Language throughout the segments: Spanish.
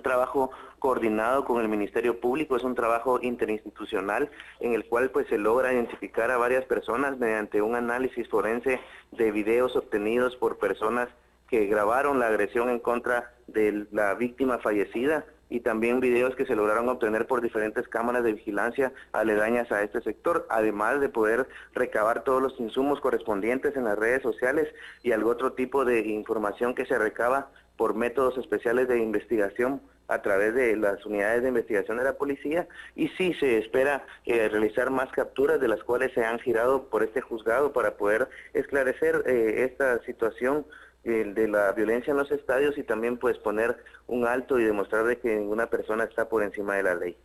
un trabajo coordinado con el Ministerio Público, es un trabajo interinstitucional en el cual pues se logra identificar a varias personas mediante un análisis forense de videos obtenidos por personas que grabaron la agresión en contra de la víctima fallecida y también videos que se lograron obtener por diferentes cámaras de vigilancia aledañas a este sector, además de poder recabar todos los insumos correspondientes en las redes sociales y algún otro tipo de información que se recaba por métodos especiales de investigación a través de las unidades de investigación de la policía, y sí se espera realizar más capturas de las cuales se han girado por este juzgado para poder esclarecer esta situación de la violencia en los estadios y también pues poner un alto y demostrar de que ninguna persona está por encima de la ley.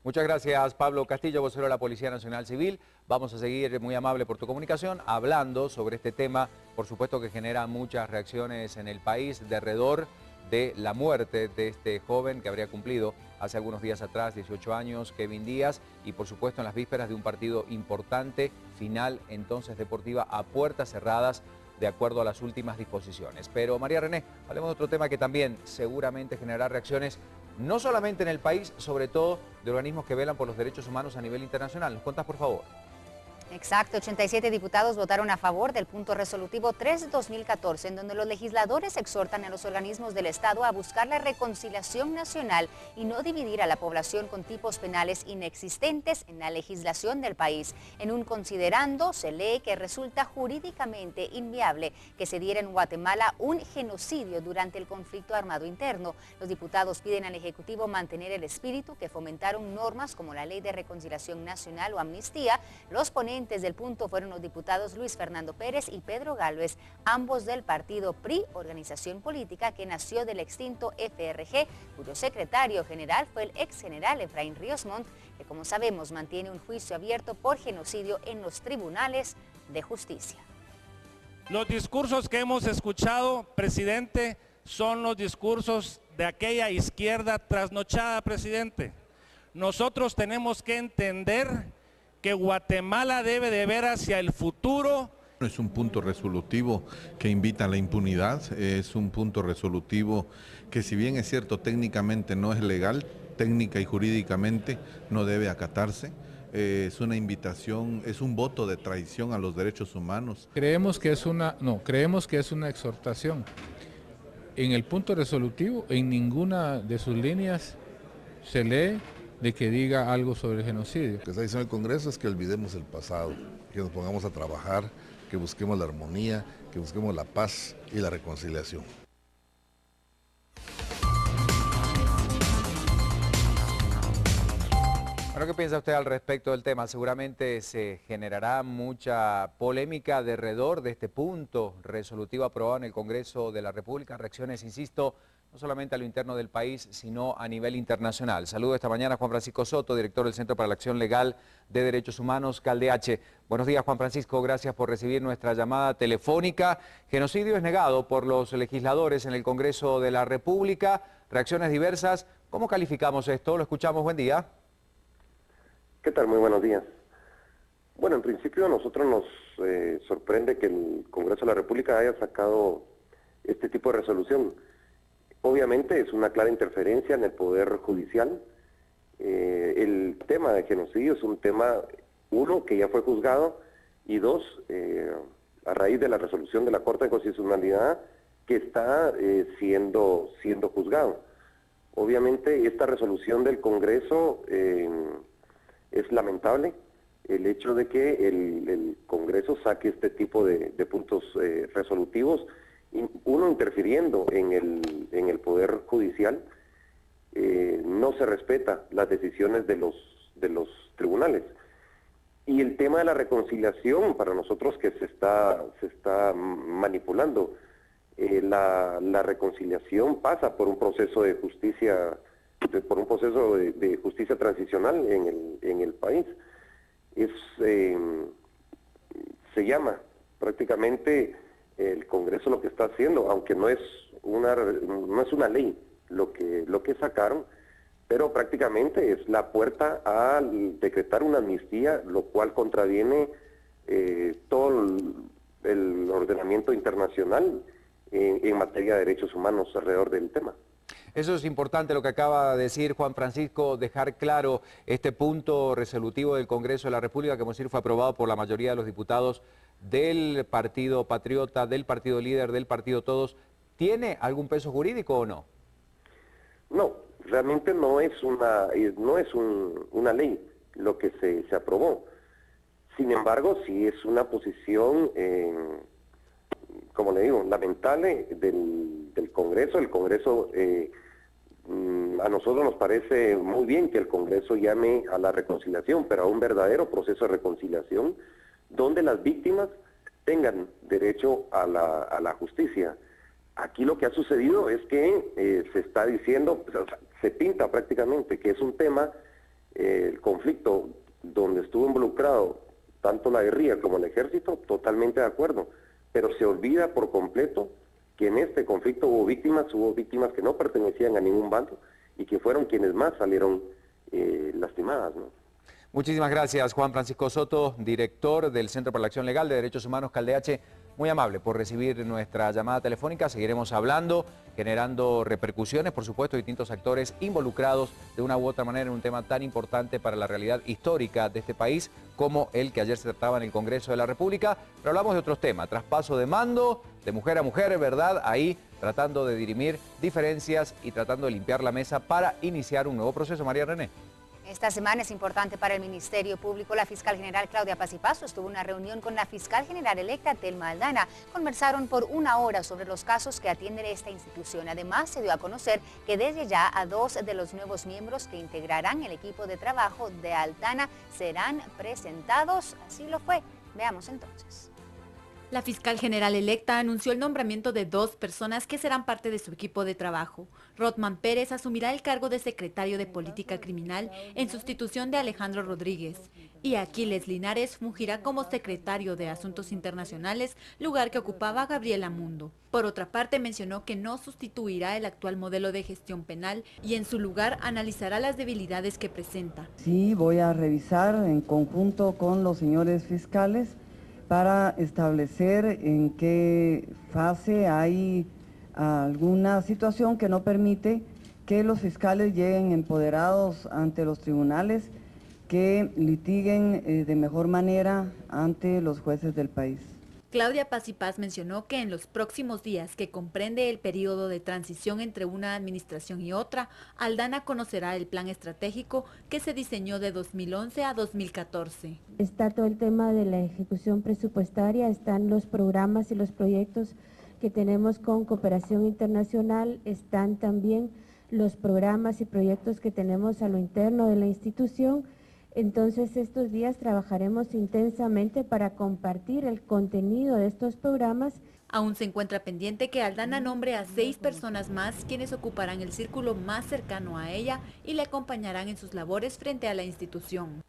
Muchas gracias, Pablo Castillo, vocero de la Policía Nacional Civil. Vamos a seguir, muy amable por tu comunicación, hablando sobre este tema, por supuesto que genera muchas reacciones en el país, derredor de la muerte de este joven que habría cumplido hace algunos días atrás, 18 años, Kevin Díaz, y por supuesto en las vísperas de un partido importante, final entonces deportiva a puertas cerradas, de acuerdo a las últimas disposiciones. Pero María René, hablemos de otro tema que también seguramente generará reacciones, no solamente en el país, sobre todo de organismos que velan por los derechos humanos a nivel internacional. ¿Nos contás, por favor? Exacto, 87 diputados votaron a favor del punto resolutivo 3/2014, en donde los legisladores exhortan a los organismos del Estado a buscar la reconciliación nacional y no dividir a la población con tipos penales inexistentes en la legislación del país. En un considerando, se lee que resulta jurídicamente inviable que se diera en Guatemala un genocidio durante el conflicto armado interno. Los diputados piden al Ejecutivo mantener el espíritu que fomentaron normas como la Ley de Reconciliación Nacional o Amnistía. Los ponentes del punto fueron los diputados Luis Fernando Pérez y Pedro Gálvez, ambos del partido PRI, organización política que nació del extinto FRG, cuyo secretario general fue el ex general Efraín Ríos Montt, que como sabemos mantiene un juicio abierto por genocidio en los tribunales de justicia. Los discursos que hemos escuchado, presidente, son los discursos de aquella izquierda trasnochada, presidente. Nosotros tenemos que entender que Guatemala debe de ver hacia el futuro. Es un punto resolutivo que invita a la impunidad, es un punto resolutivo que, si bien es cierto técnicamente no es legal, técnica y jurídicamente no debe acatarse. Es una invitación, es un voto de traición a los derechos humanos. Creemos que es una exhortación. En el punto resolutivo, en ninguna de sus líneas se lee de que diga algo sobre el genocidio. Lo que está diciendo el Congreso es que olvidemos el pasado, que nos pongamos a trabajar, que busquemos la armonía, que busquemos la paz y la reconciliación. Bueno, ¿qué piensa usted al respecto del tema? Seguramente se generará mucha polémica alrededor de este punto resolutivo aprobado en el Congreso de la República. Reacciones, insisto, no solamente a lo interno del país, sino a nivel internacional. Saludo esta mañana a Juan Francisco Soto, director del Centro para la Acción Legal de Derechos Humanos, CALDH. Buenos días, Juan Francisco, gracias por recibir nuestra llamada telefónica. Genocidio es negado por los legisladores en el Congreso de la República. Reacciones diversas. ¿Cómo calificamos esto? Lo escuchamos, buen día. ¿Qué tal? Muy buenos días. Bueno, en principio a nosotros nos sorprende que el Congreso de la República haya sacado este tipo de resolución. Obviamente es una clara interferencia en el Poder Judicial. El tema de genocidio es un tema, uno, que ya fue juzgado, y dos, a raíz de la resolución de la Corte de Constitucionalidad, que está siendo juzgado. Obviamente esta resolución del Congreso es lamentable, el hecho de que el Congreso saque este tipo de puntos resolutivos, uno interfiriendo en el Poder Judicial. No se respeta las decisiones de los tribunales. Y el tema de la reconciliación, para nosotros que se está manipulando, la reconciliación pasa por un proceso de justicia, de justicia transicional en el país. Se llama prácticamente el Congreso lo que está haciendo, aunque no es una ley lo que sacaron, pero prácticamente es la puerta a decretar una amnistía, lo cual contraviene todo el ordenamiento internacional en materia de derechos humanos alrededor del tema. Eso es importante lo que acaba de decir Juan Francisco, dejar claro este punto resolutivo del Congreso de la República, que hemos dicho fue aprobado por la mayoría de los diputados del Partido Patriota, del Partido Líder, del Partido Todos. ¿Tiene algún peso jurídico o no? No, realmente no es una ley lo que se aprobó. Sin embargo, sí es una posición, como le digo, lamentable del Congreso. El Congreso, a nosotros nos parece muy bien que el Congreso llame a la reconciliación, pero a un verdadero proceso de reconciliación, donde las víctimas tengan derecho a la justicia. Aquí lo que ha sucedido es que se está diciendo, se pinta prácticamente que es un tema, el conflicto donde estuvo involucrado tanto la guerrilla como el ejército, totalmente de acuerdo, pero se olvida por completo que en este conflicto hubo víctimas que no pertenecían a ningún bando y que fueron quienes más salieron lastimadas, ¿no? Muchísimas gracias, Juan Francisco Soto, director del Centro para la Acción Legal de Derechos Humanos Caldeache. Muy amable por recibir nuestra llamada telefónica. Seguiremos hablando, generando repercusiones, por supuesto, distintos actores involucrados de una u otra manera en un tema tan importante para la realidad histórica de este país como el que ayer se trataba en el Congreso de la República. Pero hablamos de otros temas, traspaso de mando, de mujer a mujer, ¿verdad? Ahí tratando de dirimir diferencias y tratando de limpiar la mesa para iniciar un nuevo proceso. María René. Esta semana es importante para el Ministerio Público. La fiscal general Claudia Paz y Paz sostuvo una reunión con la fiscal general electa Thelma Aldana. Conversaron por 1 hora sobre los casos que atiende esta institución. Además, se dio a conocer que desde ya a 2 de los nuevos miembros que integrarán el equipo de trabajo de Aldana serán presentados. Así lo fue. Veamos entonces. La fiscal general electa anunció el nombramiento de 2 personas que serán parte de su equipo de trabajo. Rothman Pérez asumirá el cargo de secretario de Política Criminal en sustitución de Alejandro Rodríguez. Y Aquiles Linares fungirá como secretario de Asuntos Internacionales, lugar que ocupaba Gabriela Mundo. Por otra parte, mencionó que no sustituirá el actual modelo de gestión penal y en su lugar analizará las debilidades que presenta. Sí, voy a revisar en conjunto con los señores fiscales para establecer en qué fase hay alguna situación que no permite que los fiscales lleguen empoderados ante los tribunales, que litiguen de mejor manera ante los jueces del país. Claudia Paz y Paz mencionó que en los próximos días, que comprende el periodo de transición entre una administración y otra, Aldana conocerá el plan estratégico que se diseñó de 2011 a 2014. Está todo el tema de la ejecución presupuestaria, están los programas y los proyectos que tenemos con cooperación internacional, están también los programas y proyectos que tenemos a lo interno de la institución. Entonces estos días trabajaremos intensamente para compartir el contenido de estos programas. Aún se encuentra pendiente que Aldana nombre a 6 personas más quienes ocuparán el círculo más cercano a ella y le acompañarán en sus labores frente a la institución.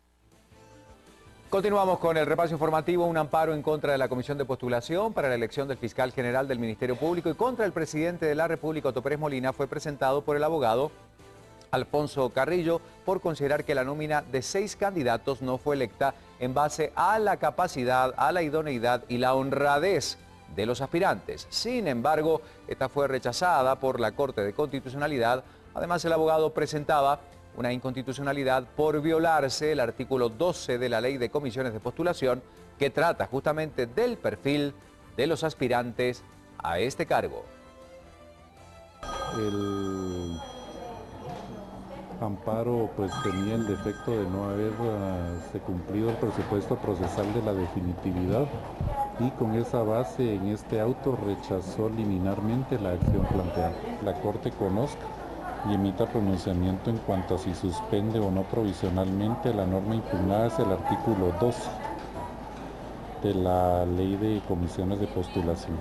Continuamos con el repaso informativo. Un amparo en contra de la Comisión de Postulación para la elección del fiscal general del Ministerio Público y contra el presidente de la República, Otto Pérez Molina, fue presentado por el abogado Alfonso Carrillo por considerar que la nómina de 6 candidatos no fue electa en base a la capacidad, a la idoneidad y la honradez de los aspirantes. Sin embargo, esta fue rechazada por la Corte de Constitucionalidad. Además, el abogado presentaba una inconstitucionalidad por violarse el artículo 12 de la Ley de Comisiones de Postulación, que trata justamente del perfil de los aspirantes a este cargo. El amparo pues tenía el defecto de no haber cumplido el presupuesto procesal de la definitividad y con esa base en este auto rechazó liminarmente la acción planteada. La Corte conozca y emita pronunciamiento en cuanto a si suspende o no provisionalmente la norma impugnada, es el artículo 12 de la Ley de Comisiones de Postulación.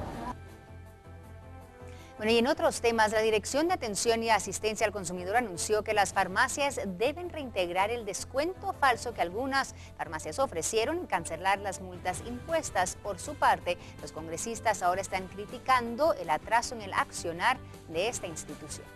Bueno, y en otros temas, la Dirección de Atención y Asistencia al Consumidor anunció que las farmacias deben reintegrar el descuento falso que algunas farmacias ofrecieron y cancelar las multas impuestas. Por su parte, los congresistas ahora están criticando el atraso en el accionar de esta institución.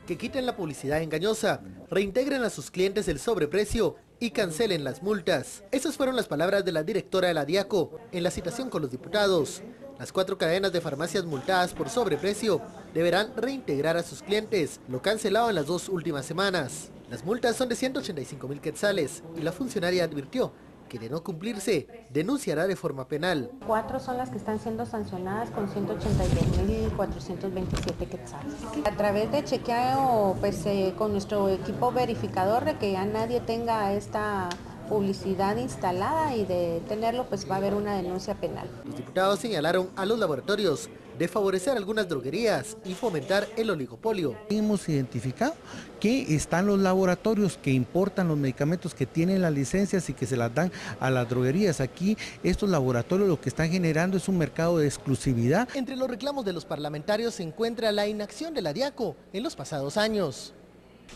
Que quiten la publicidad engañosa, reintegren a sus clientes el sobreprecio y cancelen las multas. Esas fueron las palabras de la directora de la DIACO en la citación con los diputados. Las 4 cadenas de farmacias multadas por sobreprecio deberán reintegrar a sus clientes lo cancelado en las 2 últimas semanas. Las multas son de 185.000 quetzales y la funcionaria advirtió que de no cumplirse, denunciará de forma penal. 4 son las que están siendo sancionadas con 182.427 quetzales. A través de chequeo, pues con nuestro equipo verificador de que ya nadie tenga esta publicidad instalada y de tenerlo, pues va a haber una denuncia penal. Los diputados señalaron a los laboratorios de favorecer algunas droguerías y fomentar el oligopolio. Hemos identificado que están los laboratorios que importan los medicamentos, que tienen las licencias y que se las dan a las droguerías. Aquí estos laboratorios lo que están generando es un mercado de exclusividad. Entre los reclamos de los parlamentarios se encuentra la inacción de la DIACO en los pasados años.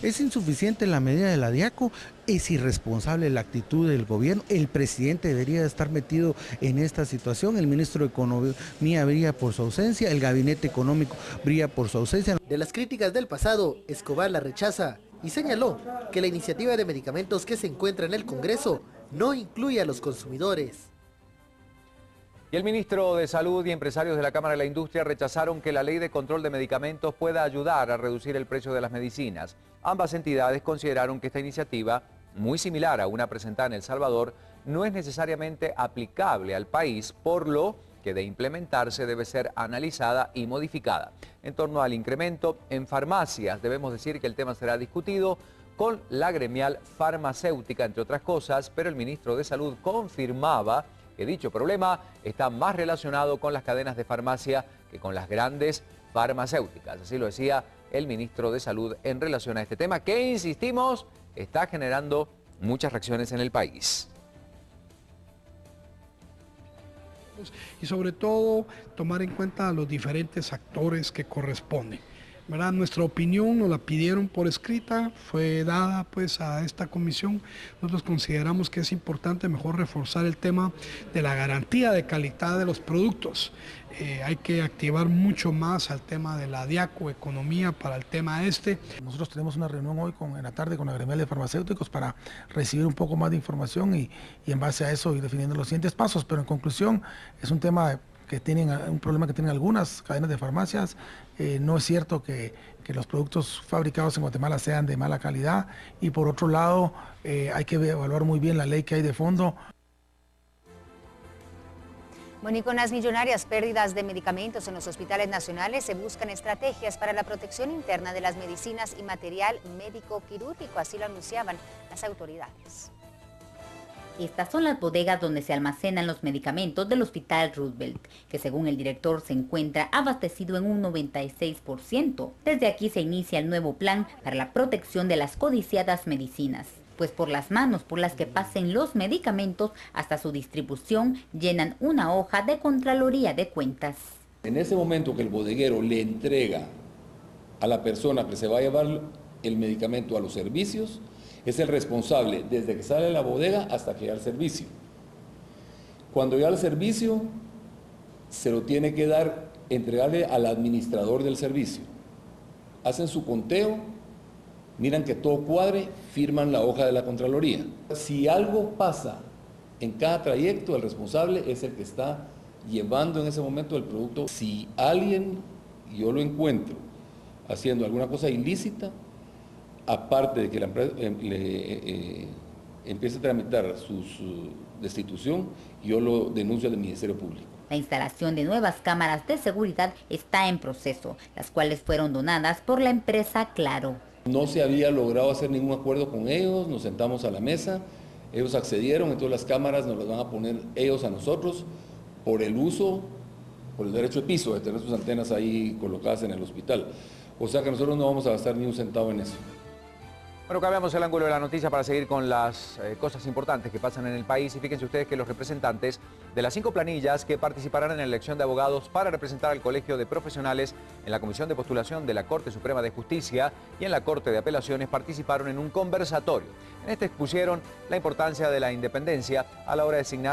Es insuficiente la medida de la DIACO, es irresponsable la actitud del gobierno, el presidente debería estar metido en esta situación, el ministro de Economía brilla por su ausencia, el gabinete económico brilla por su ausencia. De las críticas del pasado, Escobar la rechaza y señaló que la iniciativa de medicamentos que se encuentra en el Congreso no incluye a los consumidores. Y el ministro de Salud y empresarios de la Cámara de la Industria rechazaron que la ley de control de medicamentos pueda ayudar a reducir el precio de las medicinas. Ambas entidades consideraron que esta iniciativa, muy similar a una presentada en El Salvador, no es necesariamente aplicable al país, por lo que de implementarse debe ser analizada y modificada. En torno al incremento en farmacias, debemos decir que el tema será discutido con la gremial farmacéutica, entre otras cosas, pero el ministro de Salud confirmaba que dicho problema está más relacionado con las cadenas de farmacia que con las grandes farmacéuticas. Así lo decía el ministro de Salud en relación a este tema que, insistimos, está generando muchas reacciones en el país. Y sobre todo tomar en cuenta a los diferentes actores que corresponden, ¿verdad? Nuestra opinión nos la pidieron por escrita, fue dada pues a esta comisión. Nosotros consideramos que es importante mejor reforzar el tema de la garantía de calidad de los productos. Hay que activar mucho más al tema de la DIACO, economía para el tema este. Nosotros tenemos una reunión hoy en la tarde con la gremial de farmacéuticos para recibir un poco más de información y en base a eso ir definiendo los siguientes pasos, pero en conclusión es un tema que tienen un problema que tienen algunas cadenas de farmacias. No es cierto que los productos fabricados en Guatemala sean de mala calidad y por otro lado hay que evaluar muy bien la ley que hay de fondo. Bueno, y con las millonarias pérdidas de medicamentos en los hospitales nacionales se buscan estrategias para la protección interna de las medicinas y material médico quirúrgico, así lo anunciaban las autoridades. Estas son las bodegas donde se almacenan los medicamentos del Hospital Roosevelt, que según el director se encuentra abastecido en un 96%. Desde aquí se inicia el nuevo plan para la protección de las codiciadas medicinas, pues por las manos por las que pasen los medicamentos hasta su distribución llenan una hoja de Contraloría de Cuentas. En ese momento que el bodeguero le entrega a la persona que se va a llevar el medicamento a los servicios, es el responsable desde que sale de la bodega hasta que llega al servicio. Cuando llega al servicio, se lo tiene que entregarle al administrador del servicio. Hacen su conteo, miran que todo cuadre, firman la hoja de la Contraloría. Si algo pasa en cada trayecto, el responsable es el que está llevando en ese momento el producto. Si alguien, yo lo encuentro, haciendo alguna cosa ilícita, aparte de que la empresa empiece a tramitar su destitución, yo lo denuncio al Ministerio Público. La instalación de nuevas cámaras de seguridad está en proceso, las cuales fueron donadas por la empresa Claro. No se había logrado hacer ningún acuerdo con ellos, nos sentamos a la mesa, ellos accedieron, entonces las cámaras nos las van a poner ellos a nosotros por el uso, por el derecho de piso, de tener sus antenas ahí colocadas en el hospital. O sea que nosotros no vamos a gastar ni un centavo en eso. Bueno, cambiamos el ángulo de la noticia para seguir con las cosas importantes que pasan en el país. Y fíjense ustedes que los representantes de las 5 planillas que participarán en la elección de abogados para representar al Colegio de Profesionales en la Comisión de Postulación de la Corte Suprema de Justicia y en la Corte de Apelaciones participaron en un conversatorio. En este expusieron la importancia de la independencia a la hora de designar